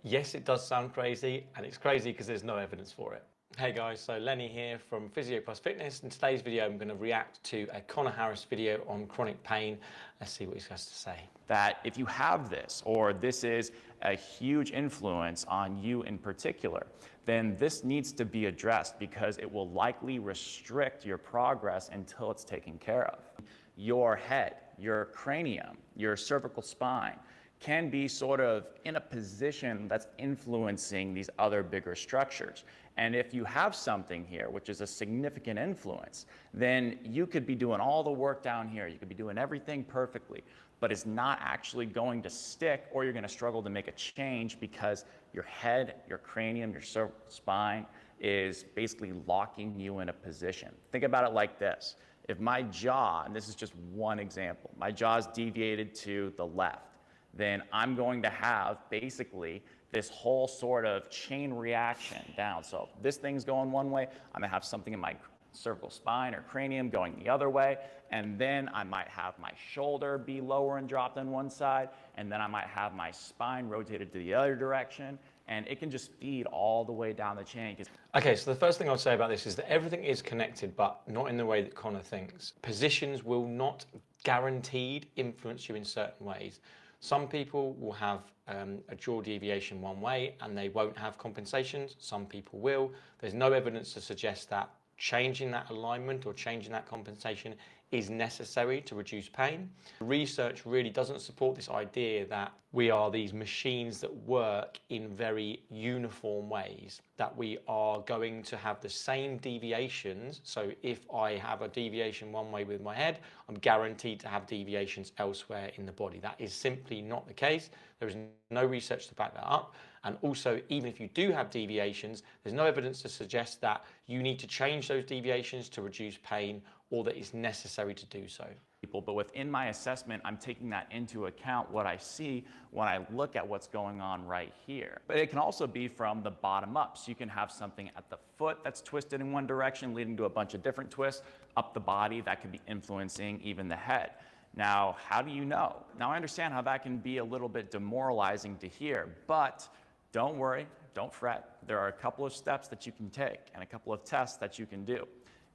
Yes, it does sound crazy, and it's crazy because there's no evidence for it. Hey guys, so Lenny here from Physio plus Fitness. In today's video, I'm going to react to a Conor Harris video on chronic pain. Let's see what he has to say. That if you have this, or this is a huge influence on you in particular, then this needs to be addressed because it will likely restrict your progress until it's taken care of. Your head, your cranium, your cervical spine can be sort of in a position that's influencing these other bigger structures. And if you have something here, which is a significant influence, then you could be doing all the work down here. You could be doing everything perfectly, but it's not actually going to stick, or you're going to struggle to make a change because your head, your cranium, your cervical spine is basically locking you in a position. Think about it like this. If my jaw, and this is just one example, my jaw is deviated to the left, then I'm going to have basically this whole sort of chain reaction down. So if this thing's going one way, I'm gonna have something in my cervical spine or cranium going the other way, and then I might have my shoulder be lower and dropped on one side, and then I might have my spine rotated to the other direction, and it can just feed all the way down the chain. Okay, so the first thing I'll say about this is that everything is connected, but not in the way that Conor thinks. Positions will not guaranteed influence you in certain ways. Some people will have a jaw deviation one way and they won't have compensations. Some people will. There's no evidence to suggest that changing that alignment or changing that compensation is necessary to reduce pain. Research really doesn't support this idea that we are these machines that work in very uniform ways, that we are going to have the same deviations. So if I have a deviation one way with my head, I'm guaranteed to have deviations elsewhere in the body. That is simply not the case. There is no research to back that up. And also, even if you do have deviations, there's no evidence to suggest that you need to change those deviations to reduce pain or that it's necessary to do so. But within my assessment, I'm taking that into account, what I see when I look at what's going on right here. But it can also be from the bottom up. So you can have something at the foot that's twisted in one direction, leading to a bunch of different twists up the body that could be influencing even the head. Now, how do you know? Now, I understand how that can be a little bit demoralizing to hear, but don't worry, don't fret. There are a couple of steps that you can take and a couple of tests that you can do.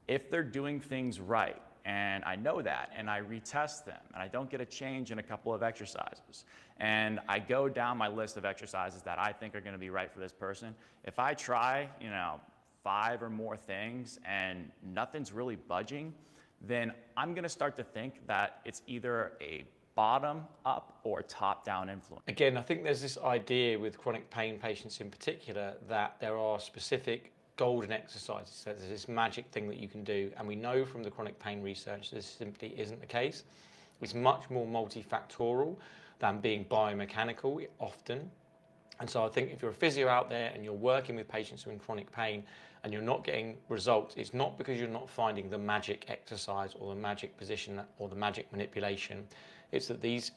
If they're doing things right, and I know that, and I retest them, and I don't get a change in a couple of exercises, and I go down my list of exercises that I think are going to be right for this person, if I try, 5 or more things and nothing's really budging, then I'm going to start to think that it's either a bottom up or top down influence. Again, I think there's this idea with chronic pain patients in particular that there are specific golden exercises. So there's this magic thing that you can do, and we know from the chronic pain research this simply isn't the case. It's much more multifactorial than being biomechanical often. And so I think if you're a physio out there and you're working with patients who are in chronic pain and you're not getting results, it's not because you're not finding the magic exercise or the magic position or the magic manipulation. It's that these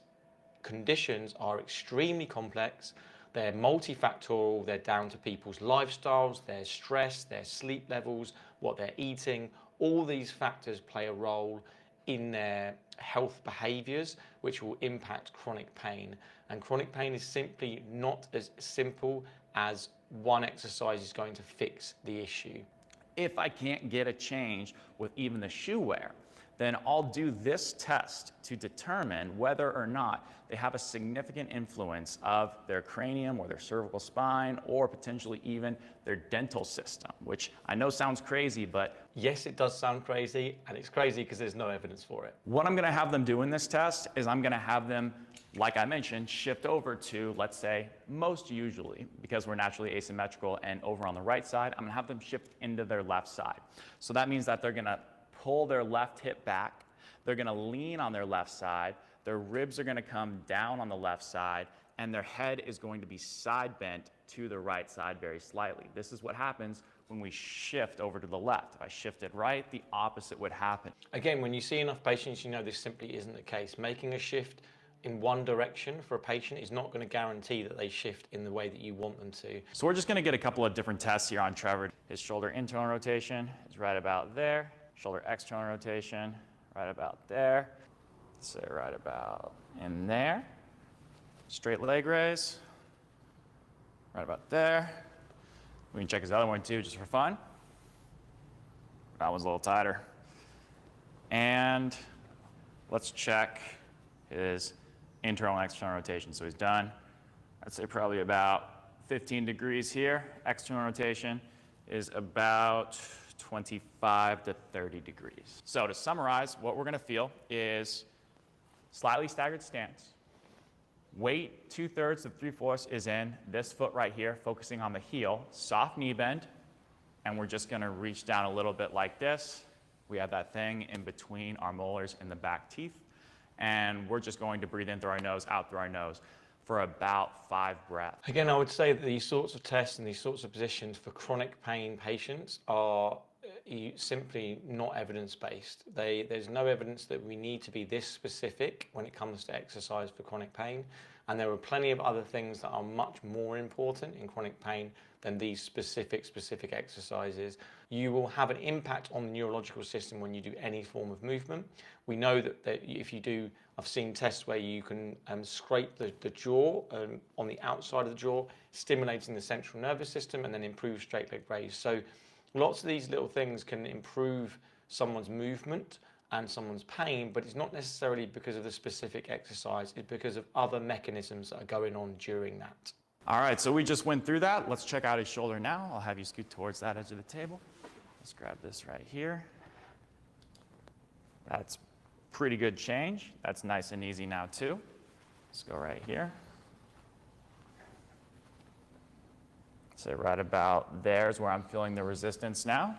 conditions are extremely complex. They're multifactorial. They're down to people's lifestyles, their stress, their sleep levels, what they're eating. All these factors play a role in their health behaviors, which will impact chronic pain. And chronic pain is simply not as simple as one exercise is going to fix the issue. If I can't get a change with even the shoe wear, then I'll do this test to determine whether or not they have a significant influence of their cranium or their cervical spine or potentially even their dental system, which I know sounds crazy, but yes, it does sound crazy, and it's crazy because there's no evidence for it. What I'm gonna have them do in this test is I'm gonna have them, like I mentioned, shift over to, let's say, most usually, because we're naturally asymmetrical and over on the right side, I'm gonna have them shift into their left side. So that means that they're gonna pull their left hip back, they're gonna lean on their left side, their ribs are gonna come down on the left side, and their head is going to be side bent to the right side very slightly. This is what happens when we shift over to the left. If I shifted right, the opposite would happen. Again, when you see enough patients, you know this simply isn't the case. Making a shift in one direction for a patient is not going to guarantee that they shift in the way that you want them to. So we're just going to get a couple of different tests here on Trevor. His shoulder internal rotation is right about there. Shoulder external rotation, right about there. Let's say right about in there. Straight leg raise. right about there. We can check his other one too, just for fun. That one's a little tighter. And let's check his internal and external rotation. So he's done, I'd say probably about 15 degrees here. External rotation is about 25 to 30 degrees. So to summarize, what we're gonna feel is slightly staggered stance. Weight 2/3 to 3/4 is in this foot right here, focusing on the heel, soft knee bend, and we're just gonna reach down a little bit like this. We have that thing in between our molars and the back teeth, and we're just going to breathe in through our nose, out through our nose for about 5 breaths. Again, I would say that these sorts of tests and these sorts of positions for chronic pain patients are simply not evidence-based. There's no evidence that we need to be this specific when it comes to exercise for chronic pain, and there are plenty of other things that are much more important in chronic pain than these specific exercises. You will have an impact on the neurological system when you do any form of movement. We know that if you do, I've seen tests where you can scrape the jaw on the outside of the jaw, stimulating the central nervous system and then improve straight leg raise. So lots of these little things can improve someone's movement and someone's pain, but it's not necessarily because of the specific exercise, it's because of other mechanisms that are going on during that. All right, so we just went through that. Let's check out his shoulder now. I'll have you scoot towards that edge of the table. Let's grab this right here. That's pretty good change. That's nice and easy now too. Let's go right here. So right about there's where I'm feeling the resistance now.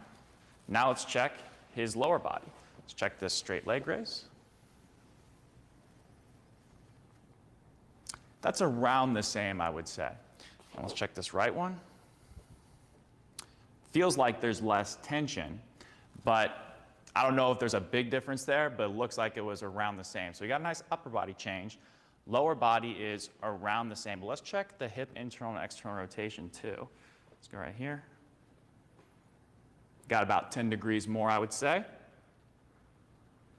Now let's check his lower body. Let's check this straight leg raise. That's around the same, I would say. And let's check this right one. Feels like there's less tension, but I don't know if there's a big difference there, but it looks like it was around the same. So you got a nice upper body change. Lower body is around the same, but let's check the hip internal and external rotation too. Let's go right here. Got about 10 degrees more, I would say.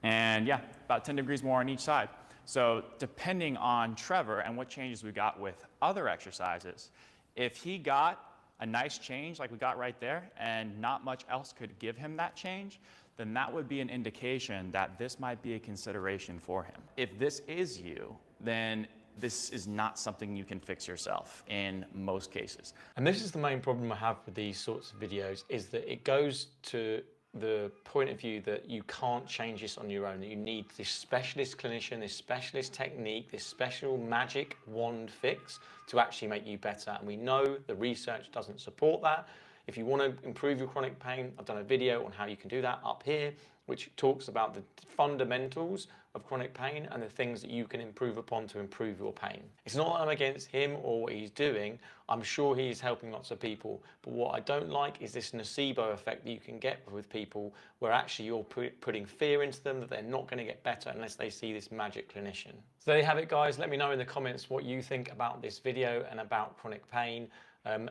And yeah, about 10 degrees more on each side. So depending on Trevor and what changes we got with other exercises, if he got a nice change like we got right there and not much else could give him that change, then that would be an indication that this might be a consideration for him. If this is you, then this is not something you can fix yourself in most cases. And this is the main problem I have with these sorts of videos, is that it goes to the point of view that you can't change this on your own, that you need this specialist clinician, this specialist technique, this special magic wand fix to actually make you better. And we know the research doesn't support that. If you want to improve your chronic pain, I've done a video on how you can do that up here, which talks about the fundamentals of chronic pain and the things that you can improve upon to improve your pain. It's not that I'm against him or what he's doing. I'm sure he's helping lots of people. But what I don't like is this nocebo effect that you can get with people where actually you're putting fear into them that they're not going to get better unless they see this magic clinician. So there you have it, guys. Let me know in the comments what you think about this video and about chronic pain.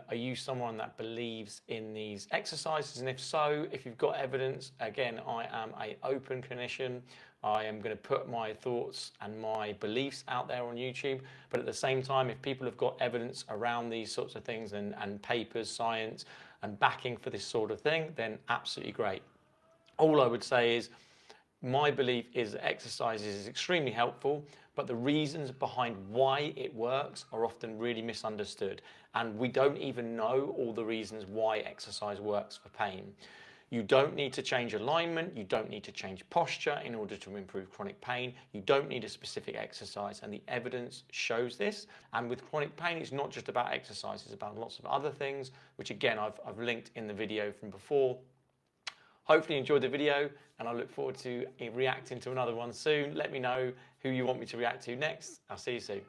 Are you someone that believes in these exercises? And if so, if you've got evidence, again, I am an open clinician. I am going to put my thoughts and my beliefs out there on YouTube. But at the same time, if people have got evidence around these sorts of things and papers, science, and backing for this sort of thing, then absolutely great. All I would say is, my belief is that exercise is extremely helpful, but the reasons behind why it works are often really misunderstood. And we don't even know all the reasons why exercise works for pain. You don't need to change alignment, you don't need to change posture in order to improve chronic pain, you don't need a specific exercise, and the evidence shows this. And with chronic pain, it's not just about exercise, it's about lots of other things, which again, I've linked in the video from before. Hopefully you enjoyed the video, and I look forward to reacting to another one soon. Let me know who you want me to react to next. I'll see you soon.